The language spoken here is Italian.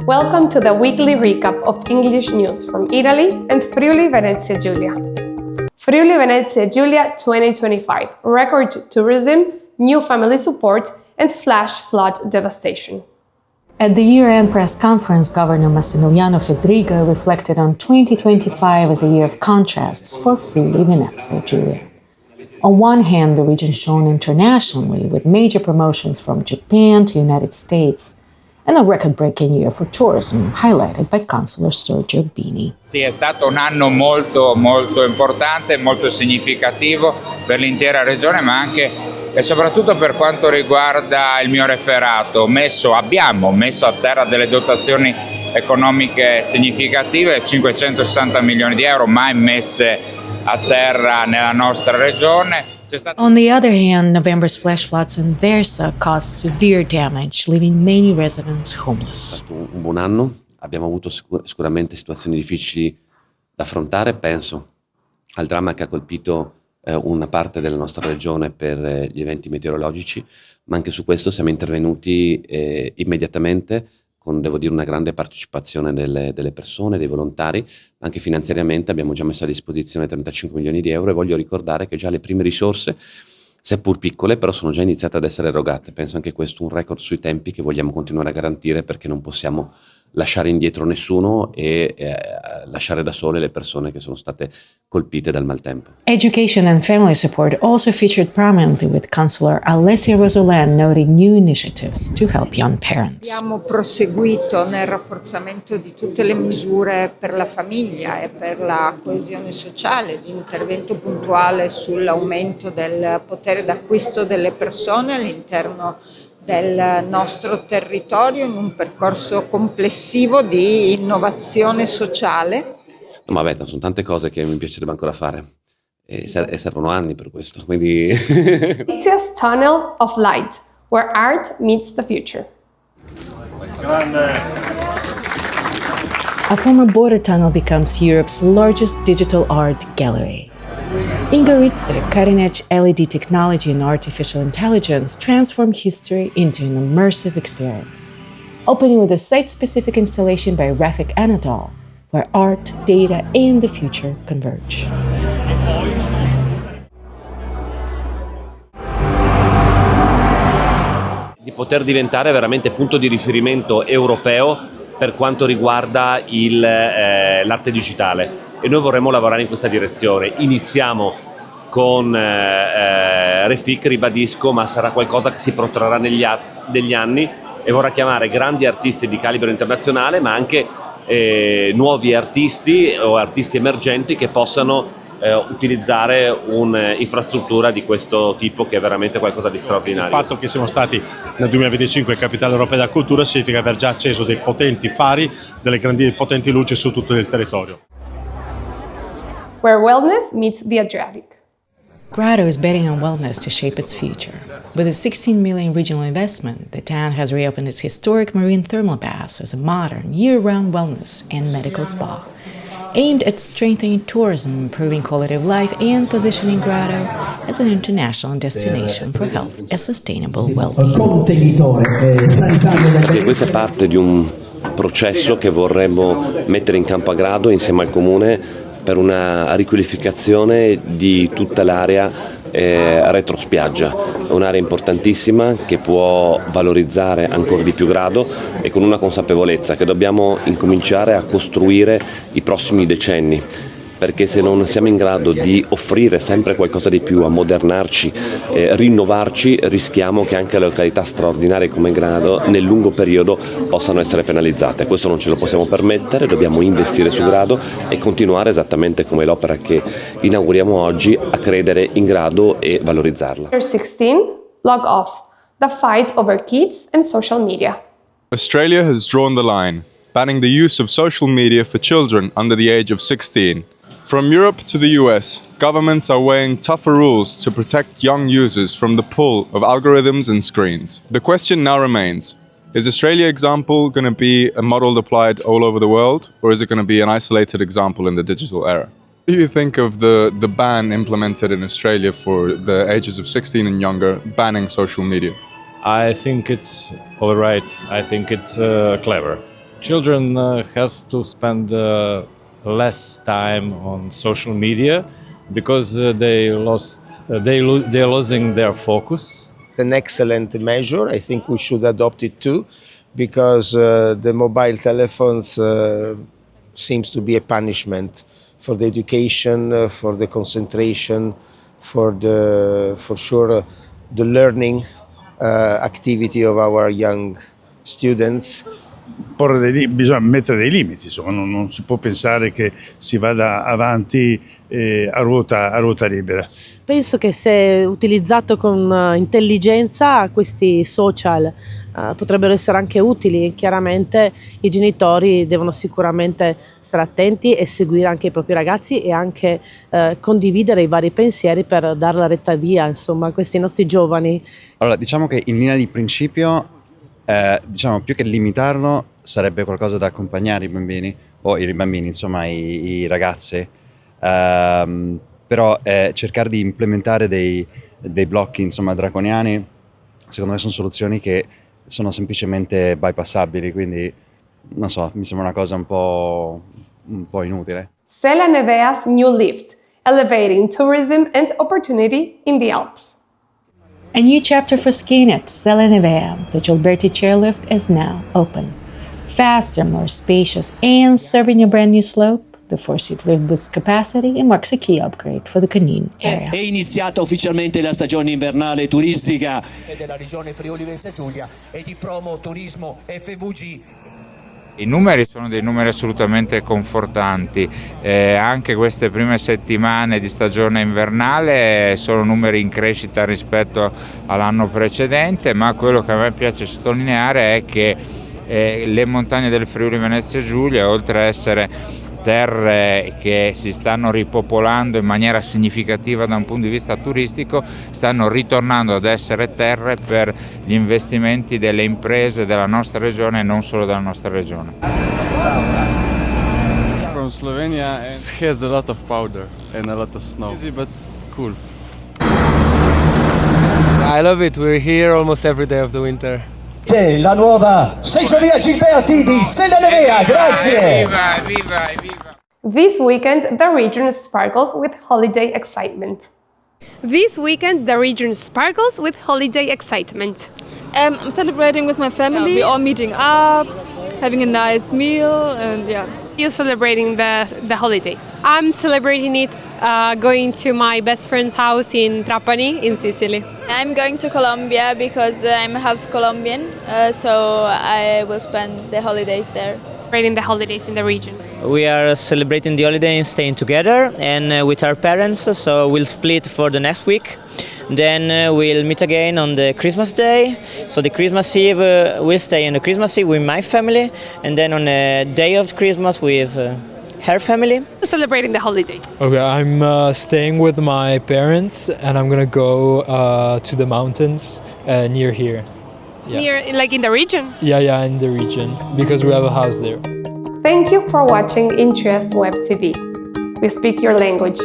Welcome to the weekly recap of English news from Italy and Friuli Venezia Giulia. Friuli Venezia Giulia 2025, record tourism, new family support and flash flood devastation. At the year-end press conference, Governor Massimiliano Fedriga reflected on 2025 as a year of contrasts for Friuli Venezia Giulia. On one hand, the region shone internationally with major promotions from Japan to United States, and a record-breaking year for tourism, highlighted by Councillor Sergio Bini. Sì, è stato un anno molto importante, molto significativo per l'intera regione, ma anche e soprattutto per quanto riguarda il mio referato. Abbiamo messo a terra delle dotazioni economiche significative, 560 milioni di euro mai messe a terra nella nostra regione. On the other hand, November's flash floods in Versa caused severe damage, leaving many residents homeless. È stato un buon anno, abbiamo avuto sicuramente situazioni difficili da affrontare, penso al dramma che ha colpito una parte della nostra regione per gli eventi meteorologici, ma anche su questo siamo intervenuti immediatamente con, devo dire, una grande partecipazione delle persone, dei volontari, ma anche finanziariamente abbiamo già messo a disposizione 35 milioni di euro e voglio ricordare che già le prime risorse, seppur piccole, però sono già iniziate ad essere erogate. Penso anche questo un record sui tempi che vogliamo continuare a garantire, perché non possiamo lasciare indietro nessuno e lasciare da sole le persone che sono state colpite dal maltempo. Education and family support also featured prominently, with Councillor Alessia Rosolan noting new initiatives to help young parents. Abbiamo proseguito nel rafforzamento di tutte le misure per la famiglia e per la coesione sociale, di intervento puntuale sull'aumento del potere d'acquisto delle persone all'interno del nostro territorio in un percorso complessivo di innovazione sociale. No, ma vabbè, sono tante cose che mi piacerebbe ancora fare e servono anni per questo, quindi... Venezia's Tunnel of Light, where art meets the future. A former border tunnel becomes Europe's largest digital art gallery. In Gorizia, cutting-edge LED technology and artificial intelligence transform history into an immersive experience. Opening with a site-specific installation by Rafik Anadol, where art, data, and the future converge. Di poter diventare veramente punto di riferimento europeo per quanto riguarda l'arte digitale. E noi vorremmo lavorare in questa direzione. Iniziamo con Rafik, ribadisco, ma sarà qualcosa che si protrarrà negli anni e vorrà chiamare grandi artisti di calibro internazionale, ma anche nuovi artisti o artisti emergenti che possano utilizzare un'infrastruttura di questo tipo, che è veramente qualcosa di straordinario. Il fatto che siamo stati nel 2025 capitale europea della cultura significa aver già acceso dei potenti fari, delle grandi potenti luci su tutto il territorio. Where wellness meets the Adriatic. Grado is betting on wellness to shape its future. With a 16 million regional investment, the town has reopened its historic marine thermal baths as a modern, year-round wellness and medical spa, aimed at strengthening tourism, improving quality of life, and positioning Grado as an international destination for health and sustainable well-being. Perché questa è parte di un processo che vorremmo mettere in campo a Grado insieme al Comune per una riqualificazione di tutta l'area retrospiaggia. È un'area importantissima che può valorizzare ancora di più Grado, e con una consapevolezza che dobbiamo incominciare a costruire i prossimi decenni, perché se non siamo in grado di offrire sempre qualcosa di più, ammodernarci, rinnovarci, rischiamo che anche le località straordinarie come Grado nel lungo periodo possano essere penalizzate. Questo non ce lo possiamo permettere, dobbiamo investire su Grado e continuare, esattamente come l'opera che inauguriamo oggi, a credere in Grado e valorizzarla. 16. Log off. The fight over kids and social media. Australia has drawn the line, banning the use of social media for children under the age of 16. From Europe to the US, governments are weighing tougher rules to protect young users from the pull of algorithms and screens. The question now remains, is Australia's example going to be a model applied all over the world, or is it going to be an isolated example in the digital era? What do you think of the ban implemented in Australia for the ages of 16 and younger, banning social media? I think it's all right. I think it's clever. children has to spend less time on social media because they're losing their focus. An excellent measure. I think we should adopt it too, because the mobile telephones seems to be a punishment for the education, for the concentration, for sure the learning activity of our young students. Bisogna mettere dei limiti, insomma, non si può pensare che si vada avanti a ruota libera. Penso che se utilizzato con intelligenza questi social potrebbero essere anche utili. Chiaramente i genitori devono sicuramente stare attenti e seguire anche i propri ragazzi e anche condividere i vari pensieri per dare la retta via, insomma, a questi nostri giovani. Allora, diciamo che in linea di principio, diciamo, più che limitarlo sarebbe qualcosa da accompagnare i bambini, o i bambini, insomma, i ragazzi. Però cercare di implementare dei blocchi, insomma, draconiani, secondo me sono soluzioni che sono semplicemente bypassabili, quindi non so, mi sembra una cosa un po' inutile. Sella Nevea's new lift, elevating tourism and opportunity in the Alps. A new chapter for skiing at Sella Nevea. The Gilberti chairlift is now open. Faster, more spacious, and serving a brand new slope, the four-seat lift boosts capacity and marks a key upgrade for the Canine area. È iniziata ufficialmente la stagione invernale turistica della regione Friuli Venezia Giulia e di Promo Turismo FVG. I numeri sono dei numeri assolutamente confortanti, anche queste prime settimane di stagione invernale sono numeri in crescita rispetto all'anno precedente, ma quello che a me piace sottolineare è che le montagne del Friuli Venezia Giulia, oltre a essere terre che si stanno ripopolando in maniera significativa da un punto di vista turistico, stanno ritornando ad essere terre per gli investimenti delle imprese della nostra regione e non solo della nostra regione. From Slovenia, it has a lot of powder and a lot of snow. Easy but cool. I love it. We're here almost every day of the winter. La nuova Seggiolina Gilberti di Sella Nevea, grazie! Viva, viva, viva! This weekend, the region sparkles with holiday excitement. This weekend, the region sparkles with holiday excitement. I'm celebrating with my family. We're all meeting up, having a nice meal, and yeah. You're celebrating the holidays? I'm celebrating it going to my best friend's house in Trapani, in Sicily. I'm going to Colombia because I'm half Colombian, so I will spend the holidays there. Celebrating the holidays in the region. We are celebrating the holiday and staying together and with our parents, so we'll split for the next week. Then we'll meet again on the Christmas Day. So the Christmas Eve, we'll stay on the Christmas Eve with my family, and then on the day of Christmas with her family. Celebrating the holidays. Okay, I'm staying with my parents, and I'm gonna go to the mountains near here. Yeah. Near, like in the region? Yeah, in the region, because we have a house there. Thank you for watching Interest Web TV. We speak your language.